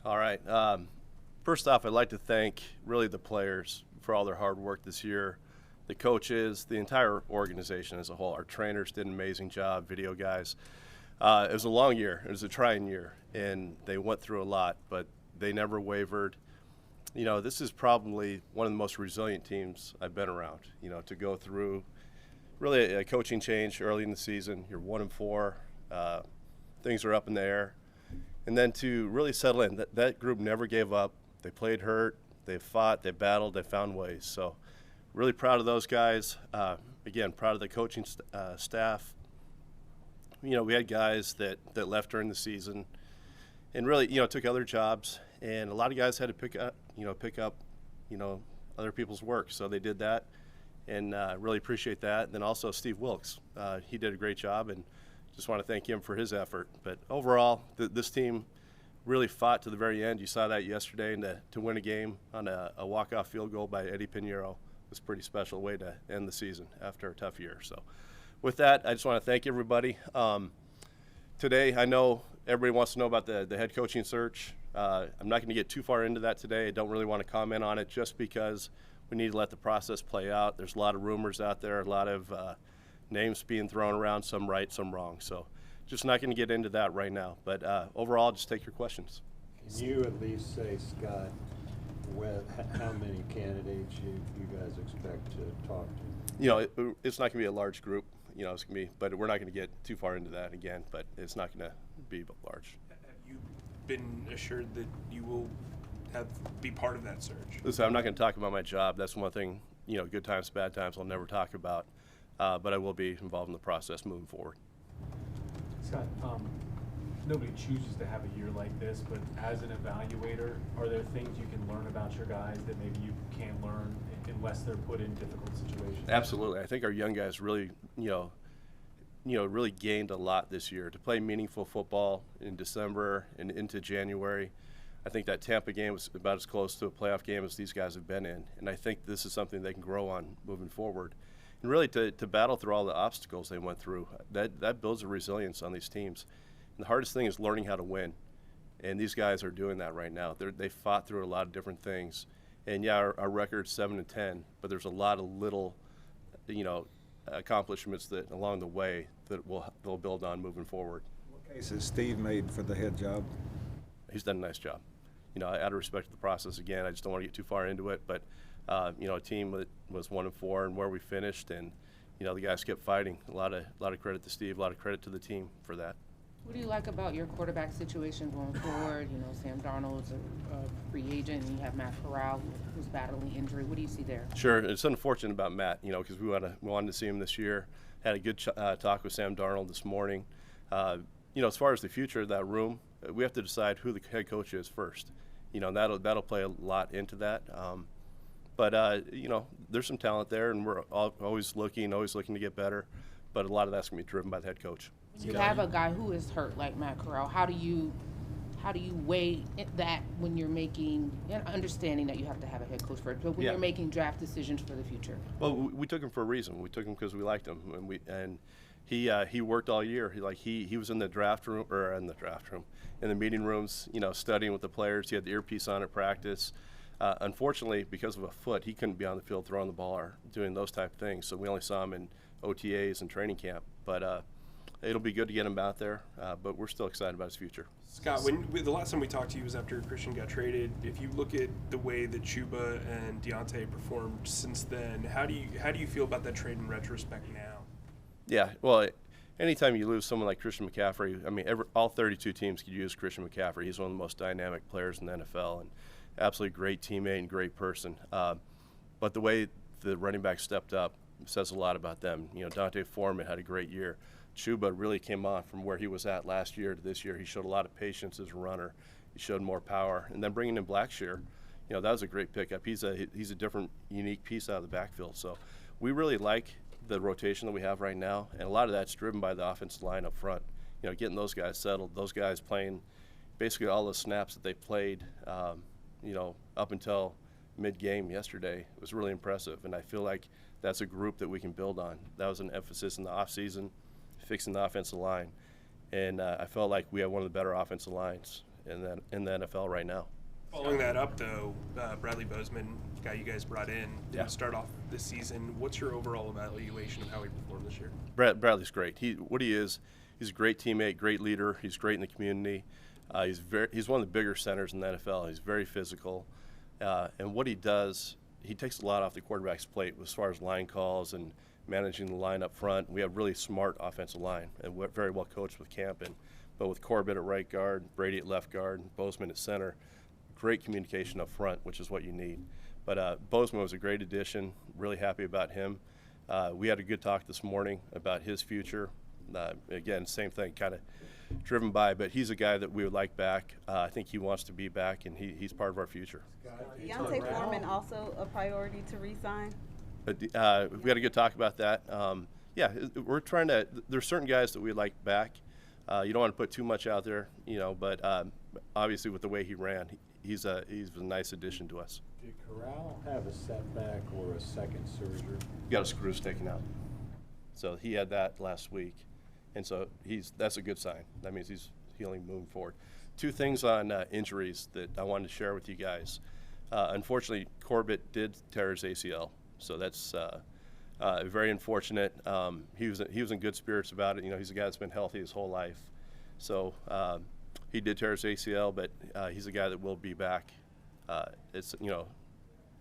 All right. First off, I'd like to thank really the players for all their hard work this year, the coaches, the entire organization as a whole. Our trainers did an amazing job, video guys. It was a long year. It was a trying year, and they went through a lot, but they never wavered. You know, this is probably one of the most resilient teams I've been around, you know, to go through really a coaching change early in the season. You're 1-4. Things are up in the air. And then to really settle in, that group never gave up. They played hurt, they fought, they battled, they found ways. So really proud of those guys. Again, proud of the coaching staff. You know, we had guys that left during the season and really, you know, took other jobs. And a lot of guys had to pick up other people's work. So they did that, and really appreciate that. And then also Steve Wilkes. He did a great job, and just want to thank him for his effort. But overall, this team really fought to the very end. You saw that yesterday, and to win a game on a walk-off field goal by Eddie Pinheiro was a pretty special way to end the season after a tough year. So with that, I just want to thank everybody. Today, I know everybody wants to know about the head coaching search. I'm not going to get too far into that today. I don't really want to comment on it just because we need to let the process play out. There's a lot of rumors out there, a lot of names being thrown around, some right, some wrong. So just not going to get into that right now. But overall, just take your questions. Can you at least say, Scott, how many candidates you guys expect to talk to? You know, it's not going to be a large group. You know, it's going to be, but we're not going to get too far into that again. But it's not going to be large. Have you been assured that you will be part of that search? Listen, I'm not going to talk about my job. That's one thing. You know, good times, bad times, I'll never talk about. But I will be involved in the process moving forward. Scott, nobody chooses to have a year like this, but as an evaluator, are there things you can learn about your guys that maybe you can't learn unless they're put in difficult situations? Absolutely. I think our young guys really, really gained a lot this year to play meaningful football in December and into January. I think that Tampa game was about as close to a playoff game as these guys have been in, and I think this is something they can grow on moving forward. And really to battle through all the obstacles they went through, that builds a resilience on these teams. And the hardest thing is learning how to win, and these guys are doing that right now. They fought through a lot of different things. And yeah, our record's 7-10, but there's a lot of little, accomplishments that along the way that they'll build on moving forward. What case has Steve made for the head job? He's done a nice job. You know, out of respect to the process, again, I just don't want to get too far into it, but a team that was 1-4 and where we finished, and the guys kept fighting. A lot of credit to Steve, a lot of credit to the team for that. What do you like about your quarterback situation going forward? You know, Sam Darnold's a free agent, and you have Matt Corral who's battling injury. What do you see there? Sure, it's unfortunate about Matt, because we wanted to see him this year. Had a good talk with Sam Darnold this morning. As far as the future of that room, we have to decide who the head coach is first. And that'll play a lot into that. But there's some talent there, and we're always looking to get better. But a lot of that's going to be driven by the head coach. You have a guy who is hurt like Matt Corral. How do you weigh that when you're making, understanding that you have to have a head coach first, but when you're making draft decisions for the future? Well, we took him for a reason. We took him because we liked him, and he worked all year. He was in the in the meeting rooms, studying with the players. He had the earpiece on at practice. Unfortunately, because of a foot, he couldn't be on the field throwing the ball or doing those type of things. So we only saw him in OTAs and training camp. But it'll be good to get him out there. But we're still excited about his future. Scott, the last time we talked to you was after Christian got traded. If you look at the way that Chuba and Deontay performed since then, how do you feel about that trade in retrospect now? Yeah, well, anytime you lose someone like Christian McCaffrey, I mean, all 32 teams could use Christian McCaffrey. He's one of the most dynamic players in the NFL and absolutely great teammate and great person. But the way the running back stepped up says a lot about them. Dante Foreman had a great year. Chuba really came on from where he was at last year to this year. He showed a lot of patience as a runner. He showed more power. And then bringing in Blackshear, that was a great pickup. He's a different, unique piece out of the backfield. So we really like the rotation that we have right now, and a lot of that's driven by the offensive line up front. Getting those guys settled, those guys playing basically all the snaps that they played, up until mid-game yesterday was really impressive, and I feel like that's a group that we can build on. That was an emphasis in the offseason, fixing the offensive line, and I felt like we had one of the better offensive lines, in the NFL right now. Following that up, though, Bradley Bozeman, guy you guys brought in, didn't start off this season. What's your overall evaluation of how he performed this year? Bradley's great. He's a great teammate, great leader. He's great in the community. He's one of the bigger centers in the NFL. He's very physical, and what he does, he takes a lot off the quarterback's plate as far as line calls and managing the line up front. We have really smart offensive line, and we're very well coached with Campen. But with Corbett at right guard, Brady at left guard, Bozeman at center, great communication up front, which is what you need. But Bozeman was a great addition. Really happy about him. We had a good talk this morning about his future. Again, same thing, kind of driven by, but he's a guy that we would like back. I think he wants to be back, and he's part of our future. Deontay Foreman also a priority to re-sign? We had a good talk about that. Yeah, we're trying to. There's certain guys that we like back. You don't want to put too much out there, but obviously with the way he ran, he's a nice addition to us. Did Corral have a setback or a second surgery? He got his screws taken out, so he had that last week, and so that's a good sign. That means he's healing, moving forward. Two things on injuries that I wanted to share with you guys. Unfortunately, Corbett did tear his ACL. So that's very unfortunate. He was in good spirits about it. He's a guy that's been healthy his whole life. So he did tear his ACL, but he's a guy that will be back. It's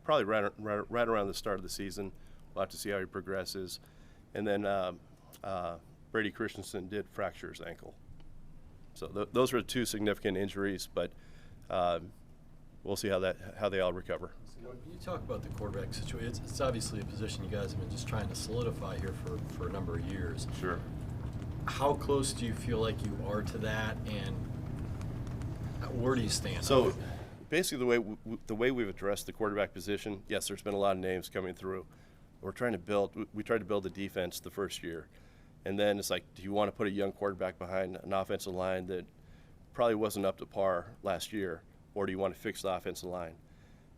probably right around the start of the season. We'll have to see how he progresses. And then Brady Christensen did fracture his ankle. So those are two significant injuries, but we'll see how they all recover. When you talk about the quarterback situation, it's obviously a position you guys have been just trying to solidify here for a number of years. Sure. How close do you feel like you are to that, and where do you stand? So basically the way we've addressed the quarterback position, yes, there's been a lot of names coming through. We tried to build the defense the first year. And then it's like, do you want to put a young quarterback behind an offensive line that probably wasn't up to par last year, or do you want to fix the offensive line?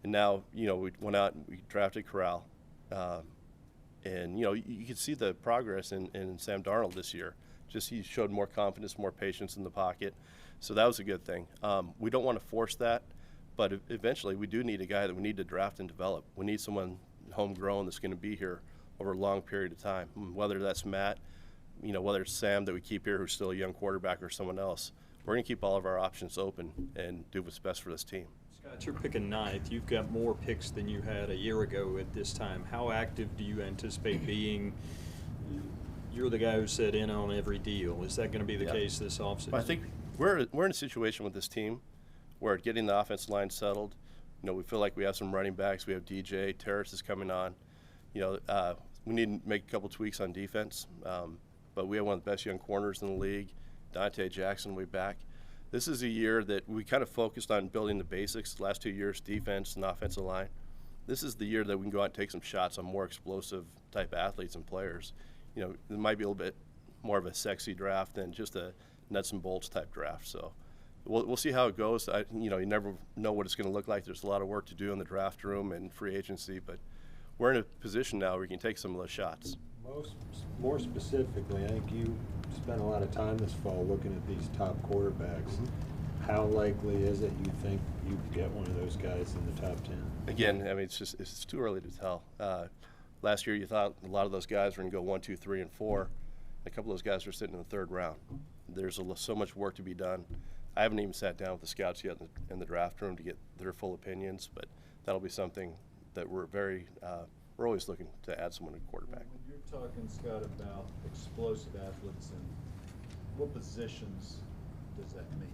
And now, we went out and we drafted Corral. And, you could see the progress in Sam Darnold this year. Just he showed more confidence, more patience in the pocket. So that was a good thing. We don't want to force that, but eventually we do need a guy that we need to draft and develop. We need someone homegrown that's going to be here over a long period of time, whether that's Matt, whether it's Sam that we keep here who's still a young quarterback, or someone else. We're going to keep all of our options open and do what's best for this team. Scott, you're picking ninth. You've got more picks than you had a year ago at this time. How active do you anticipate being? You're the guy who said in on every deal. Is that going to be the case this offseason? I think we're in a situation with this team where getting the offensive line settled, we feel like we have some running backs. We have DJ. Terrace is coming on. We need to make a couple tweaks on defense, but we have one of the best young corners in the league. Dante Jackson will be back. This is a year that we kind of focused on building the basics the last 2 years, defense and offensive line. This is the year that we can go out and take some shots on more explosive type athletes and players. It might be a little bit more of a sexy draft than just a nuts and bolts type draft. So we'll see how it goes. You never know what it's going to look like. There's a lot of work to do in the draft room and free agency, but we're in a position now where we can take some of those shots. More specifically, I think you spent a lot of time this fall looking at these top quarterbacks. Mm-hmm. How likely is it you think you could get one of those guys in the top 10? Again, it's too early to tell. Last year you thought a lot of those guys were going to go 1, 2, 3, and 4. A couple of those guys are sitting in the third round. There's so much work to be done. I haven't even sat down with the scouts yet in the draft room to get their full opinions, but that'll be something that we're always looking to add someone to quarterback. When you're talking, Scott, about explosive athletes, and what positions does that mean?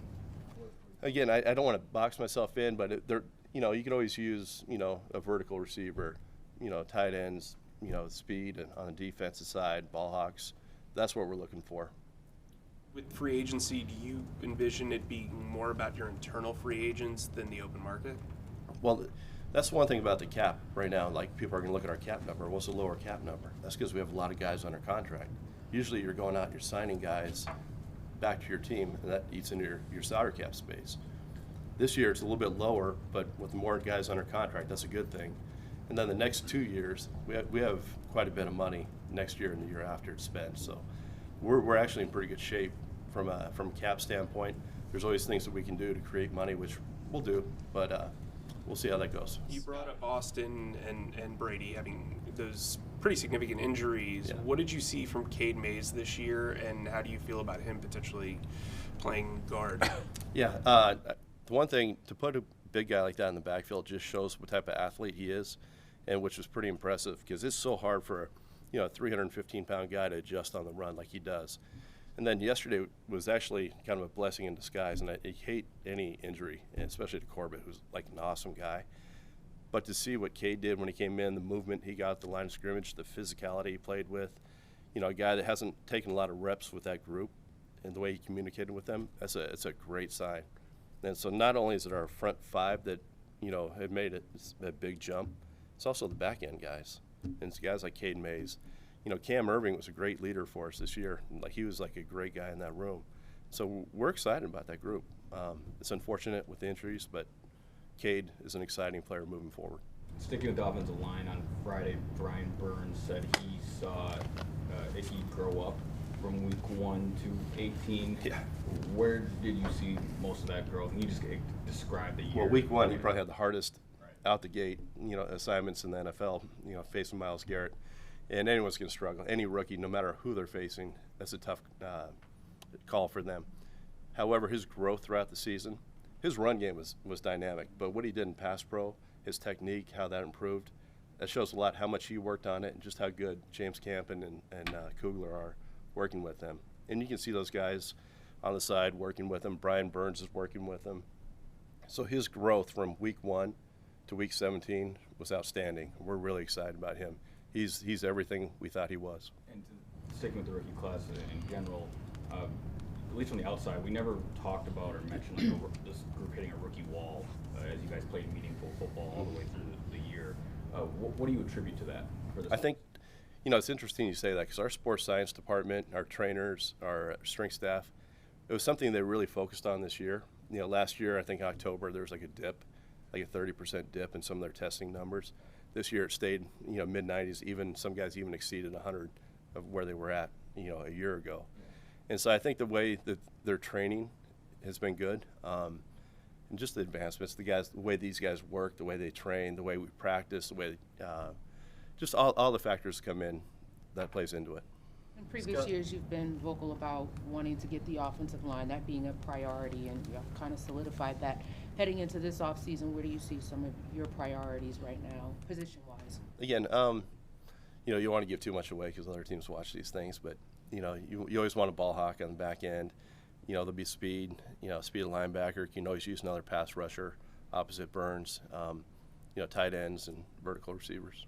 Again, I don't want to box myself in, but you can always use a vertical receiver, tight ends, speed, and on the defensive side, ball hawks. That's what we're looking for. With free agency, do you envision it being more about your internal free agents than the open market? Well, that's one thing about the cap right now. Like, people are going to look at our cap number. What's the lower cap number? That's because we have a lot of guys under contract. Usually you're going out and you're signing guys back to your team, and that eats into your salary cap space. This year it's a little bit lower, but with more guys under contract, that's a good thing. And then the next 2 years, we have quite a bit of money next year and the year after to spend. So we're actually in pretty good shape from a cap standpoint. there's always things that we can do to create money, which we'll do, but we'll see how that goes. You brought up Austin and Brady having those pretty significant injuries. Yeah. What did you see from Cade Mays this year, and how do you feel about him potentially playing guard? Yeah, the one thing, to put a big guy like that in the backfield just shows what type of athlete he is, and which was pretty impressive because it's so hard for a 315-pound guy to adjust on the run like he does. And then yesterday was actually kind of a blessing in disguise, and I hate any injury, and especially to Corbett, who's like an awesome guy. But to see what Cade did when he came in, the movement he got at the line of scrimmage, the physicality he played with, a guy that hasn't taken a lot of reps with that group, and the way he communicated with them, it's a great sign. And so not only is it our front five that, have made it a big jump, it's also the back end guys. And it's guys like Cade Mays. Cam Irving was a great leader for us this year. Like, he was like a great guy in that room. So we're excited about that group. It's unfortunate with the injuries, but Cade is an exciting player moving forward. Sticking with the offensive line, on Friday, Brian Burns said he saw Icky grow up from week 1 to 18. Yeah. Where did you see most of that growth? Can you just describe the year? Well, week 1, he probably had the hardest out the gate, assignments in the NFL, facing Myles Garrett. And anyone's going to struggle. Any rookie, no matter who they're facing, that's a tough call for them. However, his growth throughout the season, his run game was dynamic. But what he did in pass pro, his technique, how that improved, that shows a lot how much he worked on it and just how good James Campen and Kugler are working with them. And you can see those guys on the side working with him. Brian Burns is working with him. So his growth from week 1 to week 17 was outstanding. We're really excited about him. He's everything we thought he was. And sticking with the rookie class in general, at least from the outside, we never talked about or mentioned this group hitting a rookie wall as you guys played meaningful football all the way through the year. What do you attribute to that? I think, it's interesting you say that because our sports science department, our trainers, our strength staff, it was something they really focused on this year. Last year, I think October, there was like a dip, like a 30% dip in some of their testing numbers. This year it stayed, mid-90s. Even some guys even exceeded 100 of where they were at, a year ago. And so I think the way that their training has been good, and just the advancements, the way these guys work, the way they train, the way we practice, the way, just all the factors come in that plays into it. In previous years, you've been vocal about wanting to get the offensive line, that being a priority, and you've kind of solidified that. Heading into this offseason, where do you see some of your priorities right now, position-wise? Again, you want to give too much away because other teams watch these things, but, you always want a ball hawk on the back end. There'll be speed, speed of linebacker. You can always use another pass rusher opposite Burns, tight ends and vertical receivers.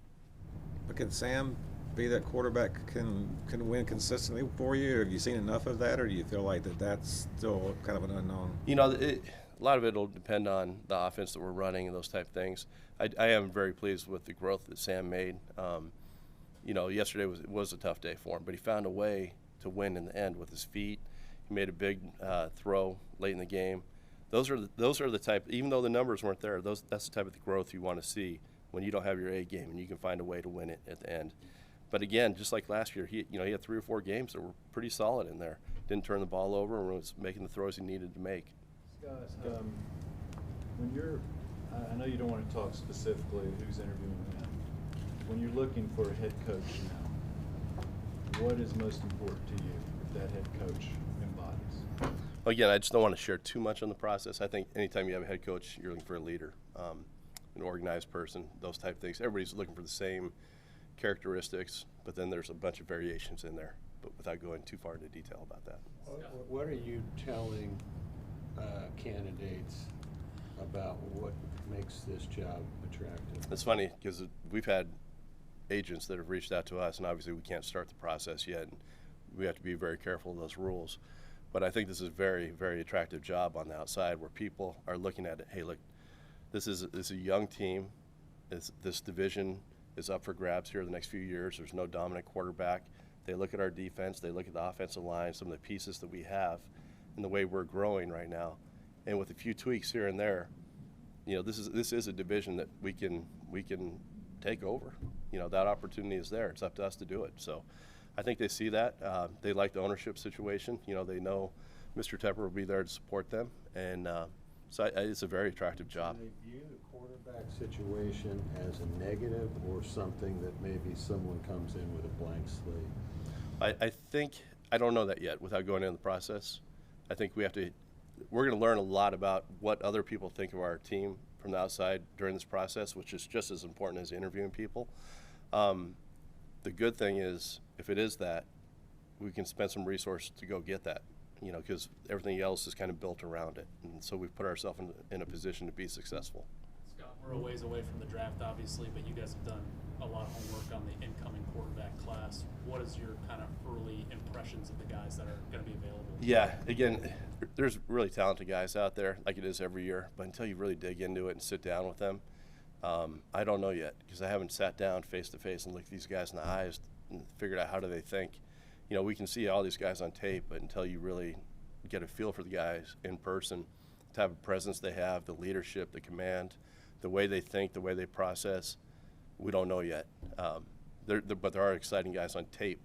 But can Sam be that quarterback can win consistently for you? Have you seen enough of that, or do you feel like that's still kind of an unknown? A lot of it will depend on the offense that we're running and those type of things. I am very pleased with the growth that Sam made. Yesterday was a tough day for him, but he found a way to win in the end with his feet. He made a big throw late in the game. Those are the type. Even though the numbers weren't there, that's the type of growth you want to see when you don't have your A game and you can find a way to win it at the end. But again, just like last year, he had 3 or 4 games that were pretty solid in there. Didn't turn the ball over and was making the throws he needed to make. Scott, when you're, I know you don't want to talk specifically who's interviewing him. When you're looking for a head coach now, what is most important to you if that head coach embodies? Well, again, I just don't want to share too much on the process. I think anytime you have a head coach, you're looking for a leader, an organized person, those type of things. Everybody's looking for the same characteristics, but then there's a bunch of variations in there, but without going too far into detail about that. What are you telling candidates about what makes this job attractive? It's funny because we've had agents that have reached out to us, and obviously we can't start the process yet. And we have to be very careful of those rules. But I think this is a very, very attractive job on the outside where people are looking at it. Hey, look, this is a young team. This division is up for grabs here the next few years. There's no dominant quarterback. They look at our defense. They look at the offensive line, some of the pieces that we have, and the way we're growing right now. And with a few tweaks here and there, this is a division that we can take over. That opportunity is there. It's up to us to do it. So I think they see that. They like the ownership situation. They know Mr. Tepper will be there to support them, and so it's a very attractive job. Do they view the quarterback situation as a negative or something that maybe someone comes in with a blank slate? I think, I don't know that yet without going into the process. I think we're going to learn a lot about what other people think of our team from the outside during this process, which is just as important as interviewing people. The good thing is, if it is that, we can spend some resources to go get that, because everything else is kind of built around it. And so we've put ourselves in a position to be successful. Scott, we're a ways away from the draft, obviously, but you guys have done a lot of homework on the incoming quarterback class. What is your kind of early impressions of the guys that are going to be available? Yeah, again, there's really talented guys out there, like it is every year, but until you really dig into it and sit down with them, I don't know yet, because I haven't sat down face to face and looked these guys in the eyes and figured out how do they think. We can see all these guys on tape, but until you really get a feel for the guys in person, the type of presence they have, the leadership, the command, the way they think, the way they process, we don't know yet. But there are exciting guys on tape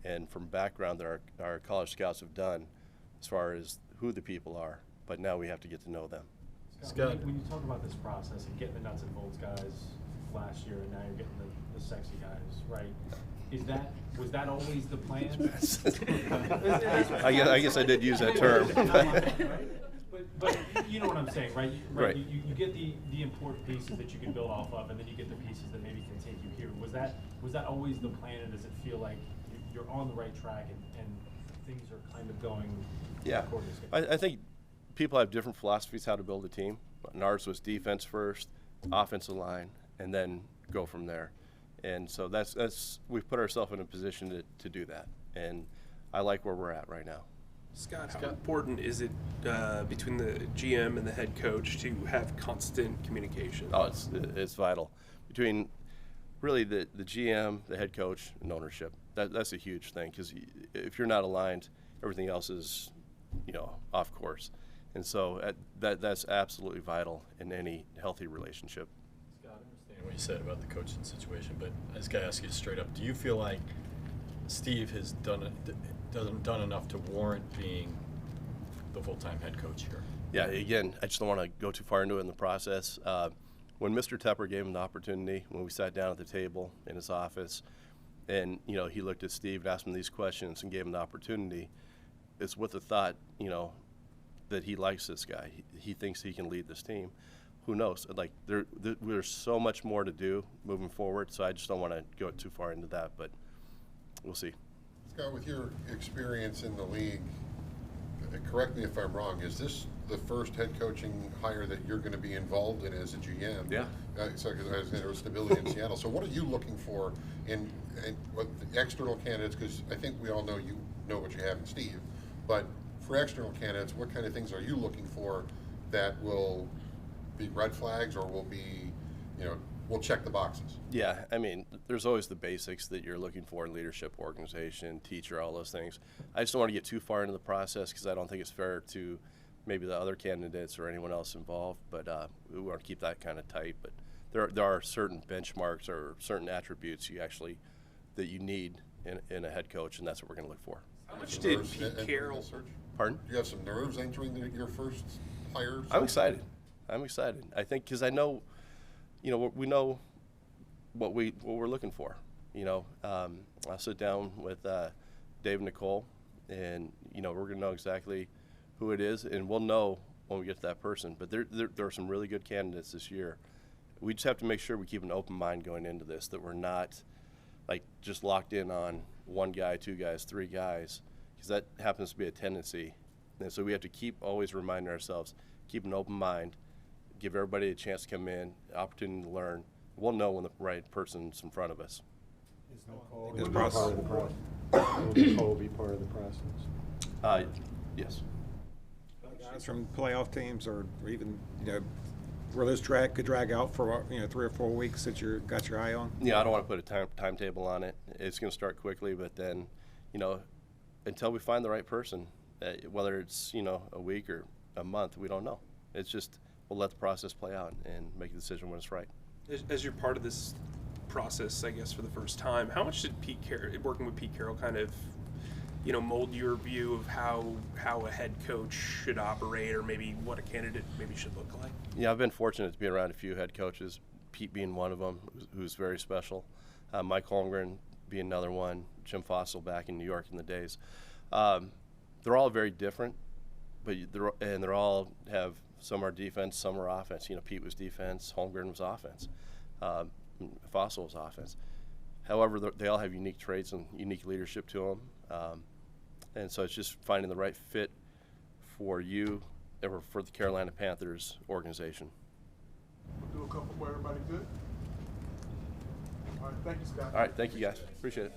and from background that our college scouts have done as far as who the people are, but now we have to get to know them. Scott, when you talk about this process and getting the nuts and bolts guys last year, and now you're getting the sexy guys, right? Was that always the plan? I guess I did use that term. But you know what I'm saying, right? Right. You get the important pieces that you can build off of, and then you get the pieces that maybe can take you here. Was that always the plan, and does it feel like you're on the right track and things are kind of going according to schedule? I think people have different philosophies how to build a team. And ours was defense first, offensive line, and then go from there. And so we've put ourselves in a position to do that. And I like where we're at right now. Scott, how important is it between the GM and the head coach to have constant communication? Oh, it's vital. Between really the GM, the head coach, and ownership. That's a huge thing, because if you're not aligned, everything else is, off course. And so that's absolutely vital in any healthy relationship. Scott, I understand what you said about the coaching situation, but I just got to ask you straight up, do you feel like Steve has done enough to warrant being the full-time head coach here? Yeah, again, I just don't want to go too far into it in the process. When Mr. Tepper gave him the opportunity, when we sat down at the table in his office, and he looked at Steve and asked him these questions and gave him the opportunity, it's with the thought, that he likes this guy. He thinks he can lead this team. Who knows? Like there's so much more to do moving forward, so I just don't want to go too far into that, but we'll see. Scott, with your experience in the league, correct me if I'm wrong, is this the first head coaching hire that you're going to be involved in as a GM? Yeah. So there was stability in Seattle. So what are you looking for in what the external candidates? Because I think we all know you know what you have in Steve, but for external candidates, what kind of things are you looking for that will be red flags or will be, will check the boxes? Yeah, I mean, there's always the basics that you're looking for in leadership, organization, teacher, all those things. I just don't want to get too far into the process because I don't think it's fair to maybe the other candidates or anyone else involved, but we want to keep that kind of tight. But there are certain benchmarks or certain attributes that you need in a head coach, and that's what we're going to look for. How much did Pete Carroll? Pardon? Do you have some nerves entering your first hire? I'm excited. I think because I know, we know what we're looking for. I'll sit down with Dave and Nicole, and we're going to know exactly who it is, and we'll know when we get to that person. But there are some really good candidates this year. We just have to make sure we keep an open mind going into this, that we're not like just locked in on one guy, two guys, three guys, because that happens to be a tendency. And so we have to keep always reminding ourselves, keep an open mind, give everybody a chance to come in, opportunity to learn. We'll know when the right person's in front of us. Will Nicole be part of the process? Yes. Guys from playoff teams, or even where those could drag out for 3 or 4 weeks that you got your eye on. Yeah, I don't want to put a timetable on it. It's going to start quickly, but then until we find the right person, whether it's a week or a month, we don't know. It's just we'll let the process play out and make a decision when it's right. As you're part of this process, I guess for the first time, how much did working with Pete Carroll kind of mold your view of how a head coach should operate, or maybe what a candidate maybe should look like? Yeah, I've been fortunate to be around a few head coaches, Pete being one of them, who's very special. Mike Holmgren being another one, Jim Fossil back in New York in the days. They're all very different, but they're all have, some are defense, some are offense. Pete was defense, Holmgren was offense, Fossil was offense. However, they all have unique traits and unique leadership to them. And so it's just finding the right fit for you or for the Carolina Panthers organization. We'll do a couple more. Everybody good? All right, thank you, Scott. All right, thank you guys. Appreciate it.